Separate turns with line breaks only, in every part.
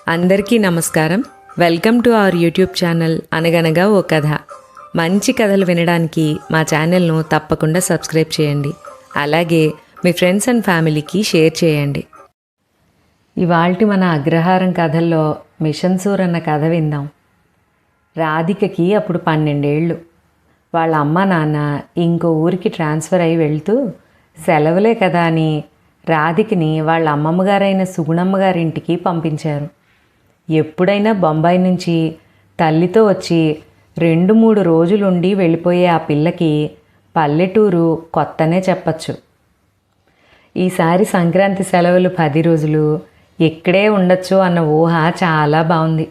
అందరికీ నమస్కారం. Welcome to our YouTube channel అనగనగా ఓ కథ. మంచి కథలు వినడానికి మా ఛానల్ను తప్పకుండా సబ్స్క్రైబ్ చేయండి. అలాగే మీ ఫ్రెండ్స్ అండ్ ఫ్యామిలీకి షేర్ చేయండి. ఇవాల్టి మన అగ్రహారం కథల్లో మిషన్ సూర్ అన్న కథ విందాం. రాధికకి అప్పుడు 12 ఏళ్ళు. వాళ్ళ అమ్మ నాన్న ఇంకో ఊరికి ట్రాన్స్ఫర్ అయి వెళ్తూ సెలవులే కదా అని రాధికని వాళ్ళ అమ్మమ్మగారైన సుగుణమ్మ గారింటికి పంపించారు. ఎప్పుడైనా బొంబాయి నుంచి తల్లితో వచ్చి 2-3 రోజులుండి వెళ్ళిపోయే ఆ పిల్లకి పల్లెటూరు కొత్తనే చెప్పచ్చు. ఈసారి సంక్రాంతి సెలవులు 10 రోజులు ఇక్కడే ఉండొచ్చు అన్న ఊహ చాలా బాగుంది.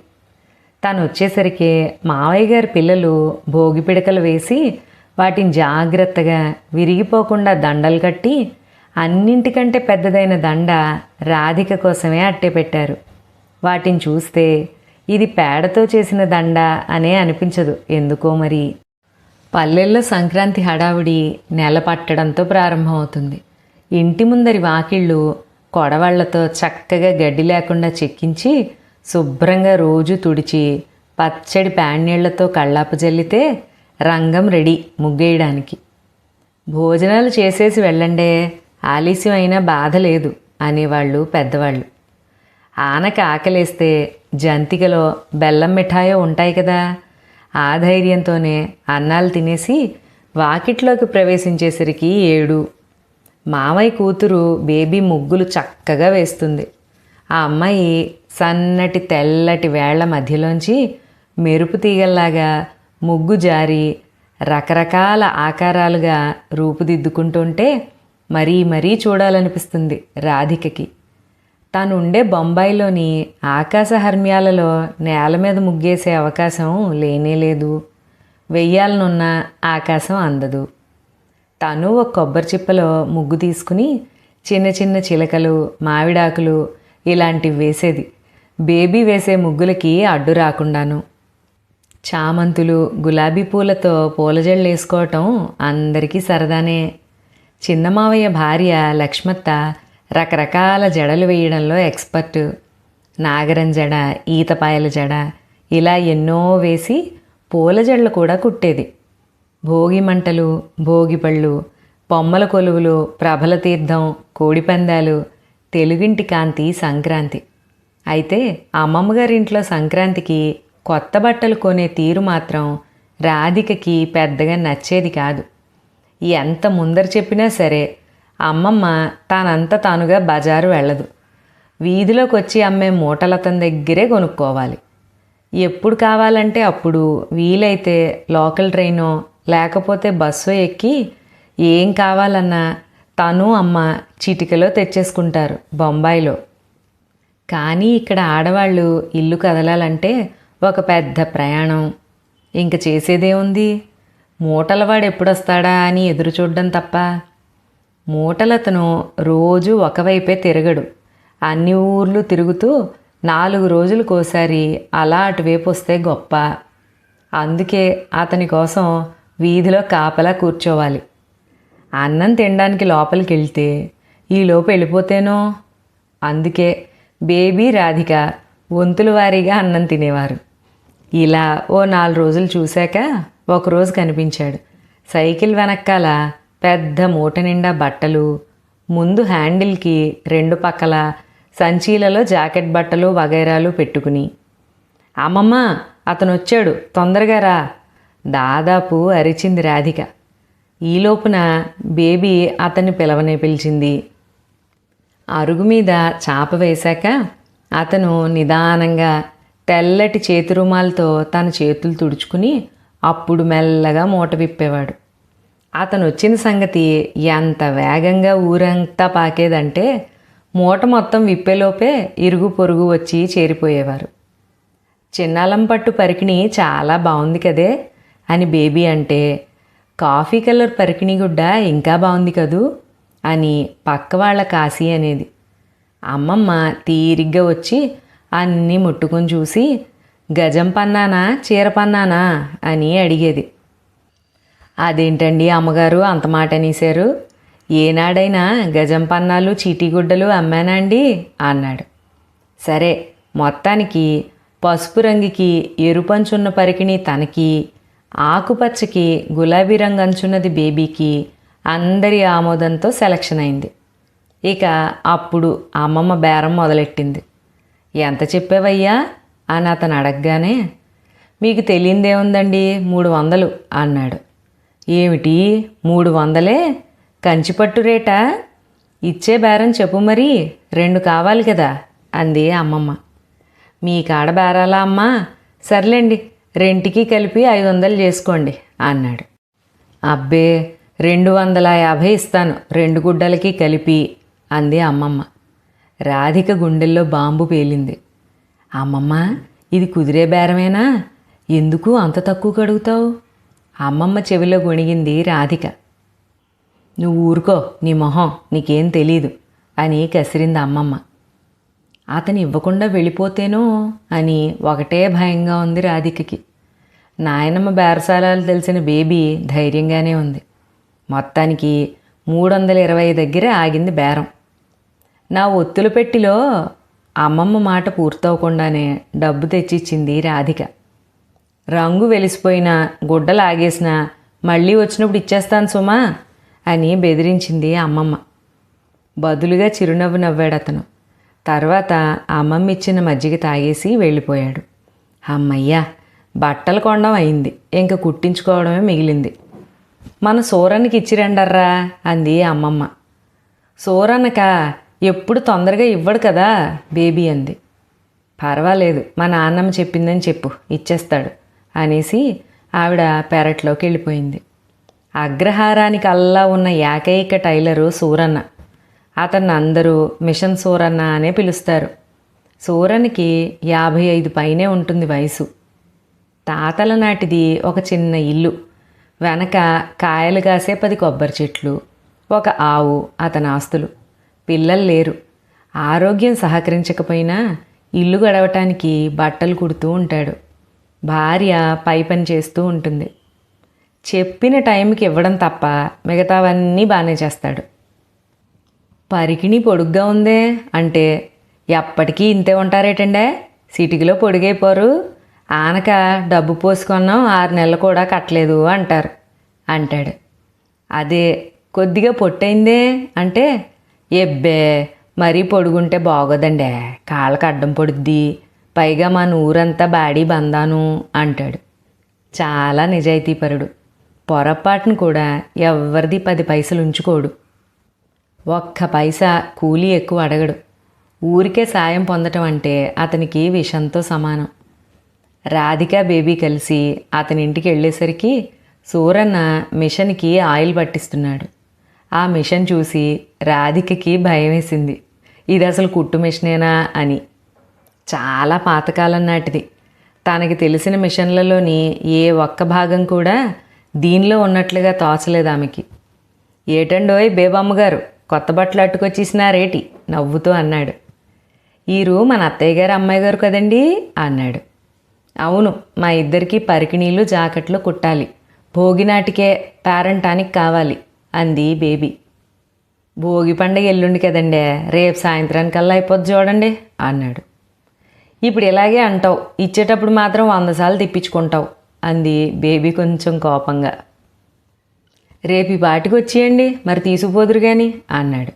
తను వచ్చేసరికి మావయ్య గారి పిల్లలు భోగి పిడకలు వేసి వాటిని జాగ్రత్తగా విరిగిపోకుండా దండలు కట్టి అన్నింటికంటే పెద్దదైన దండ రాధిక కోసమే అట్టే పెట్టారు. వాటిని చూస్తే ఇది పేడతో చేసిన దండ అనే అనిపించదు ఎందుకో మరి. పల్లెల్లో సంక్రాంతి హడావుడి నెల పట్టడంతో ప్రారంభమవుతుంది. ఇంటి ముందరి వాకిళ్ళు కొడవళ్లతో చక్కగా గడ్డి లేకుండా చెక్కించి శుభ్రంగా రోజు తుడిచి పచ్చడి నీళ్లతో కళ్ళాపు జల్లితే రంగం రెడీ ముగ్గేయడానికి. భోజనాలు చేసేసి వెళ్ళండే, ఆలస్యం అయినా బాధ లేదు అనేవాళ్ళు పెద్దవాళ్ళు. ఆనకి ఆకలేస్తే జంతికలో బెల్లం మిఠాయో ఉంటాయి కదా, ఆ ధైర్యంతోనే అన్నాలు తినేసి వాకిట్లోకి ప్రవేశించేసరికి 7. మామయ్య కూతురు బేబీ ముగ్గులు చక్కగా వేస్తుంది. ఆ అమ్మాయి సన్నటి తెల్లటి వేళ్ల మధ్యలోంచి మెరుపు తీగల్లాగా ముగ్గు జారి రకరకాల ఆకారాలుగా రూపుదిద్దుకుంటుంటే మరీ మరీ చూడాలనిపిస్తుంది రాధికకి. తాను ఉండే బొంబాయిలోని ఆకాశ హర్మ్యాలలో నేల మీద ముగ్గేసే అవకాశం లేనేలేదు. వెయ్యాలనున్న ఆకాశం అందదు. తను ఒక కొబ్బరి చిప్పలో ముగ్గు తీసుకుని చిన్న చిన్న చిలకలు మామిడాకులు ఇలాంటివి వేసేది. బేబీ వేసే ముగ్గులకి అడ్డు రాకుండాను. చామంతులు గులాబీ పూలతో పూలజళ్ళు వేసుకోవటం అందరికీ సరదానే. చిన్న మావయ్య భార్య లక్ష్మత్త రకరకాల జడలు వేయడంలో ఎక్స్పర్ట్. నాగరం జడ, ఈతపాయల జడ ఇలా ఎన్నో వేసి పూల జడలు కూడా కుట్టేది. భోగి మంటలు, భోగిపళ్ళు, పొమ్మల కొలువులు, ప్రభల తీర్థం, కోడిపందాలు, తెలుగింటి కాంతి సంక్రాంతి. అయితే అమ్మమ్మగారింట్లో సంక్రాంతికి కొత్త బట్టలు కొనే తీరు మాత్రం రాధికకి పెద్దగా నచ్చేది కాదు. ఎంత ముందర చెప్పినా సరే అమ్మమ్మ తానంత తానుగా బజారు వెళ్ళదు. వీధిలోకి వచ్చి అమ్మే మూటలతని దగ్గరే కొనుక్కోవాలి. ఎప్పుడు కావాలంటే అప్పుడు, వీలైతే లోకల్ ట్రైనో లేకపోతే బస్సో ఎక్కి ఏం కావాలన్నా తను అమ్మ చిటికలో తెచ్చేసుకుంటారు బొంబాయిలో. కానీ ఇక్కడ ఆడవాళ్ళు ఇల్లు కదలాలంటే ఒక పెద్ద ప్రయాణం. ఇంక చేసేదేముంది, మూటలవాడు ఎప్పుడొస్తాడా అని ఎదురు చూడడం తప్ప. మూటలతను రోజు ఒకవైపే తిరగడు. అన్ని ఊర్లు తిరుగుతూ 4 రోజులకోసారి అలా అటువైపు వస్తే గొప్ప. అందుకే అతని కోసం వీధిలో కాపలా కూర్చోవాలి. అన్నం తినడానికి లోపలికి వెళ్తే ఈలోపు వెళ్ళిపోతేనో. అందుకే బేబీ రాధిక వంతుల వారీగా అన్నం తినేవారు. ఇలా ఓ 4 రోజులు చూశాక ఒకరోజు కనిపించాడు. సైకిల్ వెనక్కాల పెద్ద మూట నిండా బట్టలు, ముందు హ్యాండిల్కి 2 పక్కల సంచీలలో జాకెట్ బట్టలు వగైరాలు పెట్టుకుని. అమ్మమ్మ, అతను వచ్చాడు, తొందరగా రా దాదాపు అరిచింది రాధిక. ఈలోపున బేబీ అతన్ని పిలిచింది. అరుగు మీద చాప వేశాక అతను నిదానంగా తెల్లటి చేతి రుమాలతో తన చేతులు తుడుచుకుని అప్పుడు మెల్లగా మూట విప్పేవాడు. అతను వచ్చిన సంగతి ఎంత వేగంగా ఊరంతా పాకేదంటే మూట మొత్తం విప్పేలోపే ఇరుగు పొరుగు వచ్చి చేరిపోయేవారు. చిన్నాలం పట్టు పరికిణి చాలా బాగుంది కదే అని బేబీ అంటే, కాఫీ కలర్ పరికిణి గుడ్డ ఇంకా బాగుంది కదూ అని పక్క వాళ్ళ కాశీ అనేది. అమ్మమ్మ తీరిగ్గా వచ్చి అన్నీ ముట్టుకొని చూసి గజం పన్నానా చీర పన్నానా అని అడిగేది. అదేంటండి అమ్మగారు అంత మాట అనేశారు, ఏనాడైనా గజం పన్నాలు చీటీగుడ్డలు అమ్మానా అండి అన్నాడు. సరే మొత్తానికి పసుపు రంగుకి ఎరుపంచున్న పరికిణి తనకి, ఆకుపచ్చకి గులాబీ రంగు అంచున్నది బేబీకి అందరి ఆమోదంతో సెలక్షన్ అయింది. ఇక అప్పుడు అమ్మమ్మ బేరం మొదలెట్టింది. ఎంత చెప్పావయ్యా అని అతను అడగగానే, మీకు తెలియందేముందండి, 300 అన్నాడు. ఏమిటి 300? కంచిపట్టు రేటా? ఇచ్చే బేరం చెప్పు, మరి 2 కావాలి కదా అంది అమ్మమ్మ. మీ కాడ బేరాలా అమ్మా? సర్లేండి, రెంటికి కలిపి 500 చేసుకోండి అన్నాడు. అబ్బే 250 ఇస్తాను 2 గుడ్డలకి కలిపి అంది అమ్మమ్మ. రాధిక గుండెల్లో బాంబు పేలింది. అమ్మమ్మ, ఇది కుదిరే బేరమేనా? ఎందుకు అంత తక్కువ అడుగుతావు? అమ్మమ్మ చెవిలో గొణిగింది రాధిక. నువ్వు ఊరుకో, నీ మొహం, నీకేం తెలీదు అని కసిరింది అమ్మమ్మ. అతను ఇవ్వకుండా వెళ్ళిపోతేనో అని ఒకటే భయంగా ఉంది రాధికకి. నాయనమ్మ బేరసాలాలు తెలిసిన బేబీ ధైర్యంగానే ఉంది. మొత్తానికి 320 దగ్గర ఆగింది బేరం. నా ఒత్తుల పెట్టిలో అమ్మమ్మ మాట పూర్తవకుండానే డబ్బు తెచ్చిచ్చింది రాధిక. రంగు వెలిసిపోయినా గుడ్డలు ఆగేసినా మళ్ళీ వచ్చినప్పుడు ఇచ్చేస్తాను సుమా అని బెదిరించింది అమ్మమ్మ. బదులుగా చిరునవ్వు నవ్వాడు అతను. తర్వాత అమ్మమ్మ ఇచ్చిన మజ్జిగ తాగేసి వెళ్ళిపోయాడు. అమ్మయ్యా, బట్టలు కొనడం అయింది, ఇంకా కుట్టించుకోవడమే మిగిలింది. మన సూరన్నకి ఇచ్చిరండర్రా అంది అమ్మమ్మ. సూరన్నక ఎప్పుడు తొందరగా ఇవ్వడు కదా బేబీ అంది. పర్వాలేదు, మా నాన్నమ్మ చెప్పిందని చెప్పు, ఇచ్చేస్తాడు అనేసి ఆవిడ పెరట్లోకి వెళ్ళిపోయింది. అగ్రహారానికి అల్లా ఉన్న ఏకైక టైలరు సూరన్న. అతన్ని అందరూ మిషన్ సూరన్న అనే పిలుస్తారు. సూరన్నకి 55 పైనే ఉంటుంది వయసు. తాతల నాటిది ఒక చిన్న ఇల్లు, వెనక కాయలు కాసే 10 కొబ్బరి చెట్లు, ఒక ఆవు అతని ఆస్తులు. పిల్లలు లేరు. ఆరోగ్యం సహకరించకపోయినా ఇల్లు గడవటానికి బట్టలు కుడుతూ ఉంటాడు. భార్య పై పని చేస్తూ ఉంటుంది. చెప్పిన టైంకి ఇవ్వడం తప్ప మిగతావన్నీ బాగానే చేస్తాడు. పరికిణి పొడుగ్గా ఉందే అంటే, ఎప్పటికీ ఇంతే ఉంటారేటండే, సిటికిలో పొడిగైపోరు, ఆనక డబ్బు పోసుకున్నాం 6 నెలలు కూడా కట్టలేదు అంటాడు. అదే కొద్దిగా పొట్టయిందే అంటే, ఎబ్బే మరీ పొడుగుంటే బాగోదండే, కాళ్ళకు అడ్డం పొడుద్ది, పైగా మా ఊరంతా బాడీ బందాను అంటాడు. చాలా నిజాయితీపరుడు. పొరపాటును కూడా ఎవరిది 10 పైసలు ఉంచుకోడు. ఒక్క పైసా కూలీ ఎక్కువ అడగడు. ఊరికే సాయం పొందటం అంటే అతనికి విషంతో సమానం. రాధిక బేబీ కలిసి అతని ఇంటికి వెళ్ళేసరికి సూరన్న మిషన్కి ఆయిల్ పట్టిస్తున్నాడు. ఆ మిషన్ చూసి రాధికకి భయం వేసింది. ఇది అసలు కుట్టు మిషనేనా అని. చాలా పాతకాలం నాటిది. తనకి తెలిసిన మిషన్లలోని ఏ ఒక్క భాగం కూడా దీనిలో ఉన్నట్లుగా తోచలేదు ఆమెకి. ఏటండోయ్ బేబమ్మగారు, కొత్త బట్టలు అట్టుకొచ్చేసినారేటి నవ్వుతూ అన్నాడు. ఈరు మన అత్తయ్య గారు అమ్మాయి గారు కదండి అన్నాడు. అవును, మా ఇద్దరికి పరికిణీలు జాకెట్లు కుట్టాలి, భోగినాటికే పేరంటానికి కావాలి అంది బేబీ. భోగి పండుగ ఎల్లుండి కదండే, రేపు సాయంత్రానికల్లా అయిపోద్ది చూడండి అన్నాడు. ఇప్పుడు ఇలాగే అంటావు, ఇచ్చేటప్పుడు మాత్రం 100 సార్లు తిప్పించుకుంటావు అంది బేబీ కొంచెం కోపంగా. రేపు ఈ పాటికి వచ్చేయండి, మరి తీసుకుపోదురు కానీ అన్నాడు.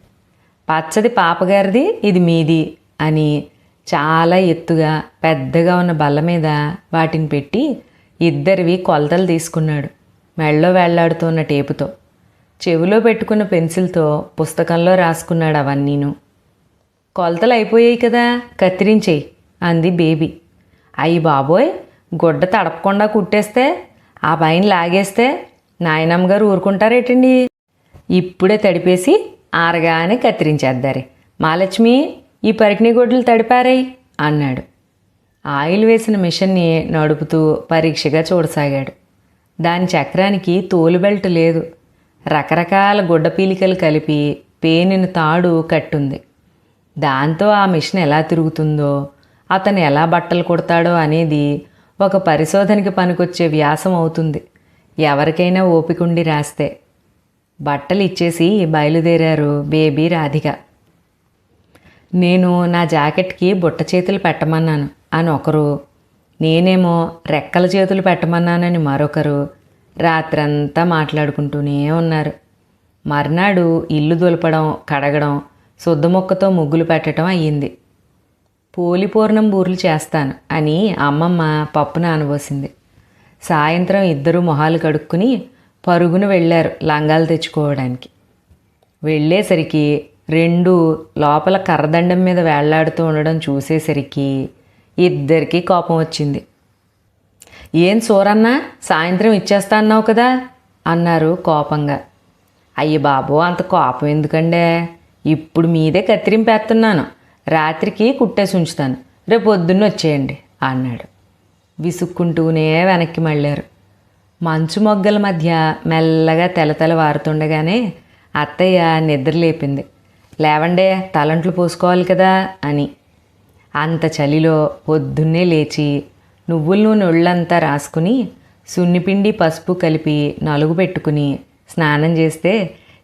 పచ్చది పాపగారిది, ఇది మీది అని చాలా ఎత్తుగా పెద్దగా ఉన్న బల్ల మీద వాటిని పెట్టి ఇద్దరివి కొలతలు తీసుకున్నాడు. మెళ్ళో వేళ్లాడుతున్న టేపుతో, చెవిలో పెట్టుకున్న పెన్సిల్తో పుస్తకంలో రాసుకున్నాడు అవన్నీను. కొలతలు అయిపోయాయి కదా, కత్తిరించేయి అంది బేబీ. అయ్యి బాబోయ్, గుడ్డ తడపకుండా కుట్టేస్తే, ఆ పైన లాగేస్తే నాయనమ్మ గారు ఊరుకుంటారేటండి? ఇప్పుడే తడిపేసి ఆరగానే కత్తిరించేద్దారే. మహాలక్ష్మి, ఈ పరికిణీ గుడ్డలు తడిపారాయి అన్నాడు. ఆయిల్ వేసిన మిషన్ని నడుపుతూ పరీక్షగా చూడసాగాడు. దాని చక్రానికి తోలు బెల్ట్ లేదు. రకరకాల గుడ్డ పీలికలు కలిపి పేనిన తాడు కట్టుంది. దాంతో ఆ మిషన్ ఎలా తిరుగుతుందో, అతను ఎలా బట్టలు కుడతాడో అనేది ఒక పరిశోధనకి పనికొచ్చే వ్యాసం అవుతుంది, ఎవరికైనా ఓపికండి రాస్తే. బట్టలు ఇచ్చేసి బయలుదేరారు బేబీ రాధిక. నేను నా జాకెట్కి బుట్ట చేతులు పెట్టమన్నాను అని ఒకరు, నేనేమో రెక్కల చేతులు పెట్టమన్నానని మరొకరు రాత్రంతా మాట్లాడుకుంటూనే ఉన్నారు. మర్నాడు ఇల్లు దులపడం, కడగడం, శుద్ధముక్కతో ముగ్గులు పెట్టడం అయ్యింది. పోలిపూర్ణం బూర్లు చేస్తాను అని అమ్మమ్మ పప్పు నానబోసింది. సాయంత్రం ఇద్దరు మొహాలు కడుక్కుని పరుగున వెళ్ళారు లంగాలు తెచ్చుకోవడానికి. వెళ్ళేసరికి రెండు లోపల కర్రదండం మీద వేళ్లాడుతూ ఉండడం చూసేసరికి ఇద్దరికీ కోపం వచ్చింది. ఏం సూరన్న, సాయంత్రం ఇచ్చేస్తా అన్నావు కదా అన్నారు కోపంగా. అయ్య బాబు, అంత కోపం ఎందుకండే, ఇప్పుడు మీదే కత్తిరింపేస్తున్నాను, రాత్రికి కుట్టేసి ఉంచుతాను, రేపు పొద్దున్న వచ్చేయండి అన్నాడు. విసుక్కుంటూనే వెనక్కి మళ్ళారు. మంచు మొగ్గల మధ్య మెల్లగా తెలతెల వారుతుండగానే అత్తయ్య నిద్రలేపింది. లేవండే, తలంట్లు పోసుకోవాలి కదా అని. అంత చలిలో పొద్దున్నే లేచి నువ్వుల నూనె ఒళ్ళంతా రాసుకుని సున్నిపిండి పసుపు కలిపి నలుగు పెట్టుకుని స్నానం చేస్తే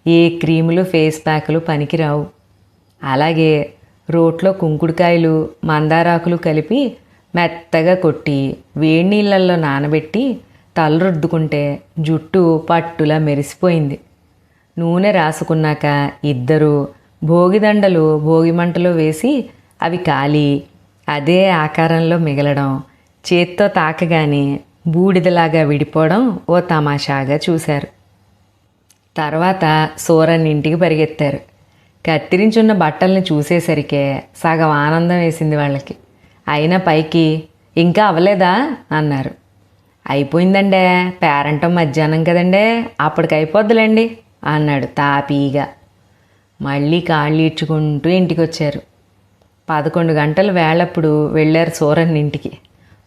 ఏ క్రీములు ఫేస్ ప్యాకులు పనికిరావు. అలాగే రోట్లో కుంకుడుకాయలు మందారాకులు కలిపి మెత్తగా కొట్టి వేడి నీళ్ళల్లో నానబెట్టి తల రుద్దుకుంటే జుట్టు పట్టులా మెరిసిపోయింది. నూనె రాసుకున్నాక ఇద్దరు భోగిదండలు భోగిమంటలో వేసి అవి కాలి అదే ఆకారంలో మిగలడం, చేత్తో తాకగానే బూడిదలాగా విడిపోవడం ఓ తమాషాగా చూశారు. తర్వాత సూరన్ ఇంటికి పరిగెత్తారు. కత్తిరించున్న బట్టల్ని చూసేసరికే సగం ఆనందం వేసింది వాళ్ళకి. అయినా పైకి ఇంకా అవ్వలేదా అన్నారు. అయిపోయిందండే, పేరంటం మధ్యాహ్నం కదండే, అప్పటికి అయిపోద్దులేండి అన్నాడు తాపీగా. మళ్ళీ కాళ్ళు ఈడ్చుకుంటూ ఇంటికి వచ్చారు. 11 గంటల వేళప్పుడు వెళ్ళారు సూరన్ ఇంటికి.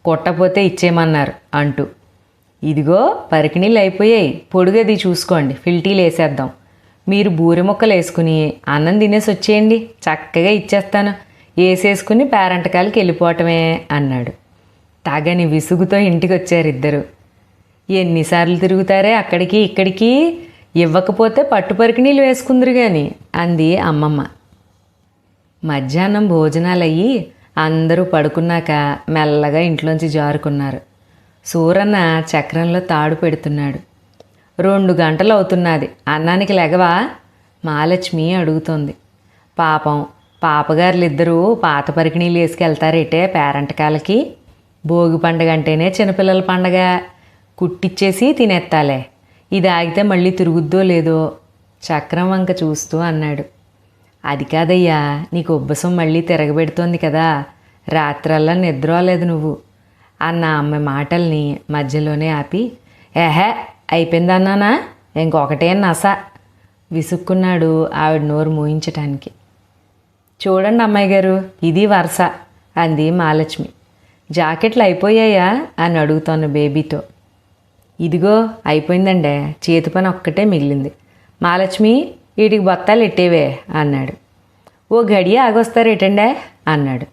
కొట్టపోతే ఇచ్చేయమన్నారు అంటూ. ఇదిగో పరికిణీళ్ళు అయిపోయాయి, పొడుగది చూసుకోండి, ఫిల్టీలు వేసేద్దాం, మీరు బూరె ముక్కలు వేసుకుని అన్నం తినేసి వచ్చేయండి, చక్కగా ఇచ్చేస్తాను, వేసేసుకుని పేరంటకాలకి వెళ్ళిపోవటమే అన్నాడు. తగని విసుగుతో ఇంటికి వచ్చారు ఇద్దరు. ఎన్నిసార్లు తిరుగుతారే అక్కడికి ఇక్కడికి, ఇవ్వకపోతే పట్టు పరికిణీళ్ళు వేసుకుందరు కానీ అంది అమ్మమ్మ. మధ్యాహ్నం భోజనాలయ్యి అందరూ పడుకున్నాక మెల్లగా ఇంట్లోంచి జారుకున్నారు. సూరన్న చక్రంలో తాడు పెడుతున్నాడు. 2 గంటలు అవుతున్నది, అన్నానికి లెగవా మహాలక్ష్మి అడుగుతోంది. పాపం పాపగారులిద్దరూ పాత పరికిణీలు వేసుకెళ్తారేటే పేరంటకాలకి, భోగి పండగ అంటేనే చిన్నపిల్లల పండగ, కుట్టిచ్చేసి తినేత్తాలే, ఇది ఆగితే మళ్ళీ తిరుగుద్దో లేదో చక్రం వంక చూస్తూ అన్నాడు. అది కాదయ్యా, నీకు ఉబ్బసం మళ్ళీ తిరగబెడుతోంది కదా, రాత్రల్లా నిద్రలేదు నువ్వు అన్న అమ్మ మాటల్ని మధ్యలోనే ఆపి, ఏహే అయిపోయిందన్నానా, ఇంకొకటే నస విసుక్కున్నాడు ఆవిడ నోరు మూయించటానికి. చూడండి అమ్మాయి గారు, ఇది వరుస అంది మహాలక్ష్మి. జాకెట్లు అయిపోయాయా అని అడుగుతోన్న బేబీతో. ఇదిగో అయిపోయిందండే, చేతి పని ఒక్కటే మిగిలింది, మహాలక్ష్మి వీటికి బత్తాలు ఎట్టేవే అన్నాడు. ఓ గడియ ఆగొస్తారేటండే అన్నాడు.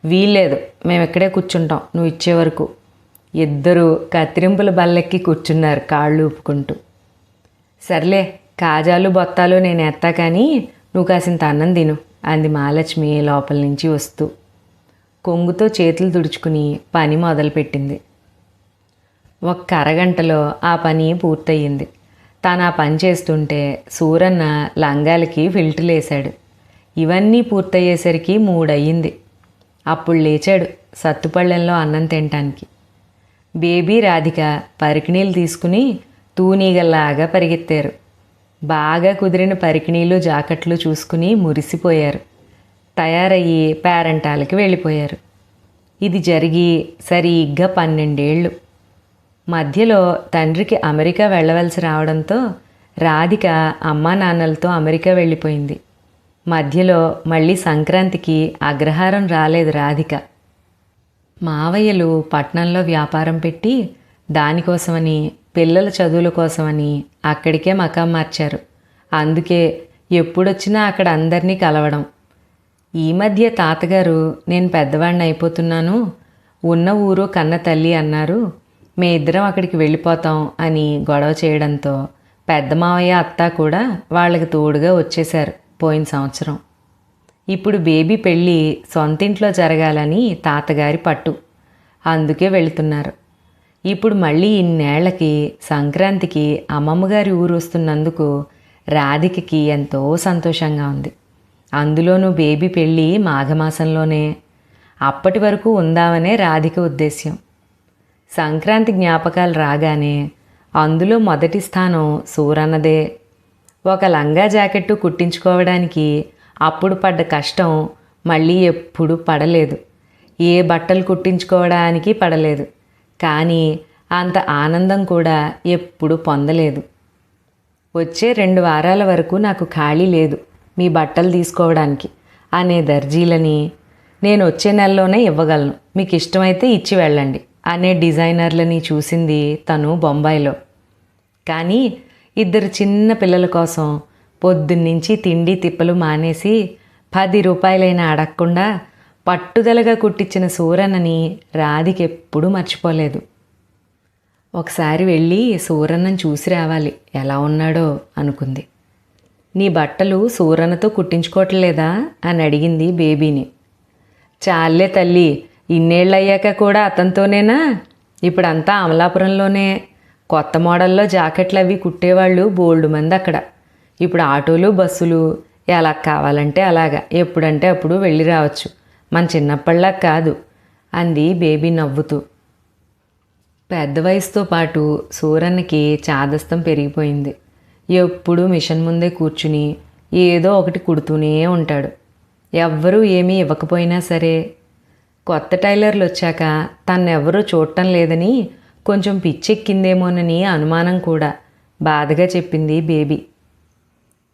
వీల్లేదు, మేము ఇక్కడే కూర్చుంటాం నువ్వు ఇచ్చే వరకు. ఇద్దరూ కత్తిరింపుల బల్లెక్కి కూర్చున్నారు కాళ్ళు ఊపుకుంటూ. సర్లే, కాజాలు బొత్తాలు నేను ఎత్తా కానీ నువ్వు కాసింత అన్నం తిను అంది మహాలక్ష్మి లోపల నుంచి వస్తూ. కొంగుతో చేతులు తుడుచుకుని పని మొదలుపెట్టింది. ఒక్క అరగంటలో ఆ పని పూర్తయింది. తాను ఆ పని చేస్తుంటే సూరన్న లంగాలకి ఫిల్టర్లేశాడు. ఇవన్నీ పూర్తయ్యేసరికి 3 అయ్యింది. అప్పుడు లేచాడు సత్తుపళ్ళెంలో అన్నం తినటానికి. బేబీ రాధిక పరికిణీలు తీసుకుని తూనీగల్లాగా పరిగెత్తారు. బాగా కుదిరిన పరికిణీలు జాకెట్లు చూసుకుని మురిసిపోయారు. తయారయ్యి పేరంటాలకి వెళ్ళిపోయారు. ఇది జరిగి సరిగ్గా 12 ఏళ్ళు. మధ్యలో తండ్రికి అమెరికా వెళ్ళవలసి రావడంతో రాధిక అమ్మా నాన్నలతో అమెరికా వెళ్ళిపోయింది. మధ్యలో మళ్ళీ సంక్రాంతికి అగ్రహారం రాలేదు రాధిక. మావయ్యలు పట్నంలో వ్యాపారం పెట్టి దానికోసమని పిల్లల చదువుల కోసమని అక్కడికే మకాం మార్చారు. అందుకే ఎప్పుడొచ్చినా అక్కడ అందరినీ కలవడం. ఈ మధ్య తాతగారు నేను పెద్దవాడిని అయిపోతున్నాను, ఉన్న ఊరు కన్న తల్లి అన్నారు, మే ఇద్దరం అక్కడికి వెళ్ళిపోతాం అని గొడవ చేయడంతో పెద్ద మావయ్య అత్త కూడా వాళ్ళకి తోడుగా వచ్చేశారు పోయిన సంవత్సరం. ఇప్పుడు బేబీ పెళ్ళి సొంతింట్లో జరగాలని తాతగారి పట్టు. అందుకే వెళుతున్నారు. ఇప్పుడు మళ్ళీ ఇన్నేళ్లకి సంక్రాంతికి అమ్మమ్మగారి ఊరు వస్తున్నందుకు రాధికకి ఎంతో సంతోషంగా ఉంది. అందులోనూ బేబీ పెళ్ళి మాఘమాసంలోనే. అప్పటి వరకు ఉందామనే రాధిక ఉద్దేశ్యం. సంక్రాంతి జ్ఞాపకాలు రాగానే అందులో మొదటి స్థానం సూరన్నదే. ఒక లంగా జాకెట్టు కుట్టించుకోవడానికి అప్పుడు పడ్డ కష్టం మళ్ళీ ఎప్పుడు పడలేదు. ఏ బట్టలు కుట్టించుకోవడానికి పడలేదు. కానీ అంత ఆనందం కూడా ఎప్పుడు పొందలేదు. వచ్చే 2 వారాల వరకు నాకు ఖాళీ లేదు మీ బట్టలు తీసుకోవడానికి అనే దర్జీలని, నేను వచ్చే నెలలోనే ఇవ్వగలను, మీకు ఇష్టమైతే ఇచ్చి వెళ్ళండి అనే డిజైనర్లని చూసింది తను బొంబాయిలో. కానీ 2 చిన్న పిల్లల కోసం పొద్దున్నుంచి తిండి తిప్పలు మానేసి 10 రూపాయలైనా అడగకుండా పట్టుదలగా కుట్టించిన సూరన్నని రాధికెప్పుడూ మర్చిపోలేదు. ఒకసారి వెళ్ళి సూరన్నని చూసి రావాలి, ఎలా ఉన్నాడో అనుకుంది. నీ బట్టలు సూరన్నతో కుట్టించుకోవట్లేదా అని అడిగింది బేబీని. చాలే తల్లి, ఇన్నేళ్ళయ్యాక కూడా అతనితోనేనా? ఇప్పుడంతా అమలాపురంలోనే. కొత్త మోడల్లో జాకెట్లు అవి కుట్టేవాళ్ళు బోల్డు మంది అక్కడ. ఇప్పుడు ఆటోలు బస్సులు, ఎలా కావాలంటే అలాగా ఎప్పుడంటే అప్పుడు వెళ్ళి రావచ్చు. మన చిన్నప్పటిలా కాదు అంది బేబీ నవ్వుతూ. పెద్ద వయసుతో పాటు సూరన్నకి చాదస్తం పెరిగిపోయింది. ఎప్పుడూ మిషన్ ముందే కూర్చుని ఏదో ఒకటి కుడుతూనే ఉంటాడు. ఎవ్వరూ ఏమీ ఇవ్వకపోయినా సరే. కొత్త టైలర్లు వచ్చాక తన్నెవ్వరూ చూడటం లేదని కొంచెం పిచ్చెక్కిందేమోనని అనుమానం కూడా బాధగా చెప్పింది బేబీ.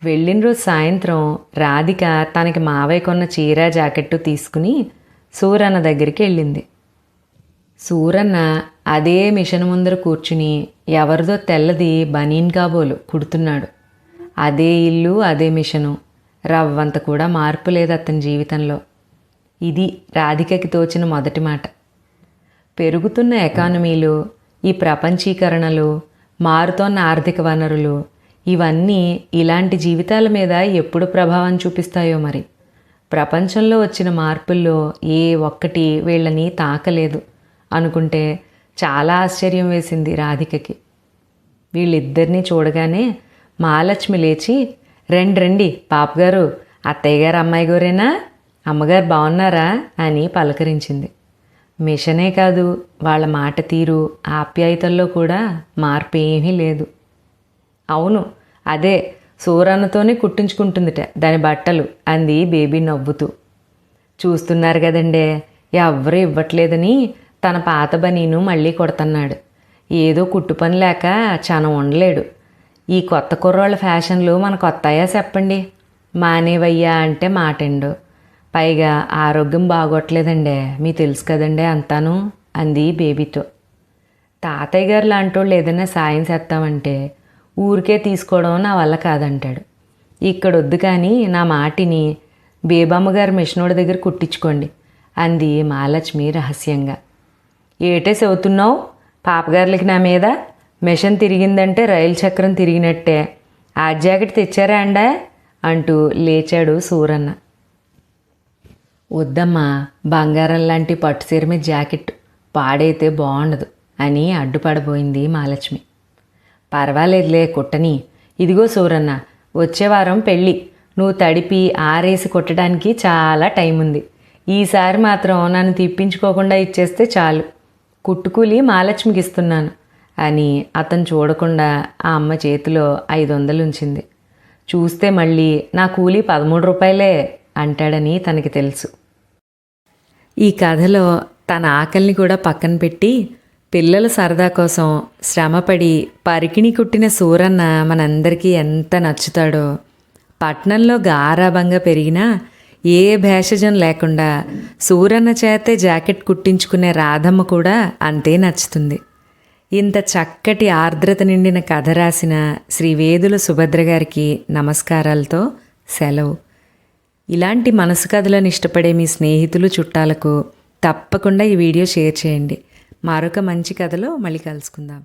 వెళ్ళిన రోజు సాయంత్రం రాధిక తనకి మావయ్య కొన్న చీర జాకెట్టు తీసుకుని సూరన్న దగ్గరికి వెళ్ళింది. సూరన్న అదే మిషన్ ముందర కూర్చుని ఎవరిదో తెల్లది బనీన్ కాబోలు కుడుతున్నాడు. అదే ఇల్లు, అదే మిషను. రవ్వంత కూడా మార్పు లేదు అతని జీవితంలో. ఇది రాధికకి తోచిన మొదటి మాట. పెరుగుతున్న ఎకానమీలు, ఈ ప్రపంచీకరణలు, మారుతోన్న ఆర్థిక వనరులు, ఇవన్నీ ఇలాంటి జీవితాల మీద ఎప్పుడు ప్రభావం చూపిస్తాయో మరి. ప్రపంచంలో వచ్చిన మార్పుల్లో ఏ ఒక్కటి వీళ్ళని తాకలేదు అనుకుంటే చాలా ఆశ్చర్యం వేసింది రాధికకి. వీళ్ళిద్దరినీ చూడగానే మహాలక్ష్మి లేచి, రండి పాపగారు, అత్తయ్య గారు అమ్మాయి గారేనా? అమ్మగారు బాగున్నారా అని పలకరించింది. మిషనే కాదు, వాళ్ళ మాట తీరు, ఆప్యాయతల్లో కూడా మార్పు ఏమీ లేదు. అవును, అదే సూరన్నతోనే కుట్టించుకుంటుందిట దాని బట్టలు అంది బేబీ నవ్వుతూ. చూస్తున్నారు కదండే, ఎవ్వరూ ఇవ్వట్లేదని తన పాత బనీను మళ్ళీ కొడుతున్నాడు. ఏదో కుట్టు పని లేక చనం ఉండలేడు. ఈ కొత్త కుర్రోళ్ళ ఫ్యాషన్లు మనకు కొత్తయా చెప్పండి? మానేవయ్యా అంటే మాటండు. పైగా ఆరోగ్యం బాగోట్లేదండే, మీకు తెలుసు కదండే అంతాను అంది బేబీతో. తాతయ్య గారు లాంటోళ్ళు ఏదైనా సాయం చేస్తామంటే ఊరికే తీసుకోవడం నా వల్ల కాదంటాడు. ఇక్కడొద్దు కానీ నా మాటిని బేబమ్మగారు మిషనోడి దగ్గర కుట్టించుకోండి అంది మహాలక్ష్మి రహస్యంగా. ఏటే చెబుతున్నావు పాపగారులకి నా మీద? మిషన్ తిరిగిందంటే రైలు చక్రం తిరిగినట్టే. ఆ జాకెట్ తెచ్చారా అండా అంటూ లేచాడు సూరన్న. వద్దమ్మా, బంగారం లాంటి పట్టు చీర మీద జాకెట్ పాడైతే బాగుండదు అని అడ్డుపడబోయింది మహాలక్ష్మి. పర్వాలేదులే కుట్టని. ఇదిగో సూరన్న, వచ్చే వారం పెళ్ళి. నువ్వు తడిపి ఆరేసి కుట్టడానికి చాలా టైం ఉంది. ఈసారి మాత్రం నన్ను తిప్పించుకోకుండా ఇచ్చేస్తే చాలు. కుట్టుకూలి మహాలక్ష్మికి ఇస్తున్నాను అని అతను చూడకుండా ఆ అమ్మ చేతిలో 500 ఉంచింది. చూస్తే మళ్ళీ నా కూలి 13 రూపాయలే అంటాడని తనకి తెలుసు. ఈ కథలో తన ఆకలిని కూడా పక్కన పెట్టి పిల్లల సరదా కోసం శ్రమపడి పరికిణి కుట్టిన సూరన్న మనందరికీ ఎంత నచ్చుతాడో. పట్నంలో గారాబంగా పెరిగినా ఏ భేషజం లేకుండా సూరన్న చేతే జాకెట్ కుట్టించుకునే రాధమ్మ కూడా అంతే నచ్చుతుంది. ఇంత చక్కటి ఆర్ద్రత నిండిన కథ రాసిన శ్రీ వేదుల సుభద్ర గారికి నమస్కారాలతో సెలవు. ఇలాంటి మనసు కథలను ఇష్టపడే మీ స్నేహితులు చుట్టాలకు తప్పకుండా ఈ వీడియో షేర్ చేయండి. మరొక మంచి కథలో మళ్ళీ కలుసుకుందాం.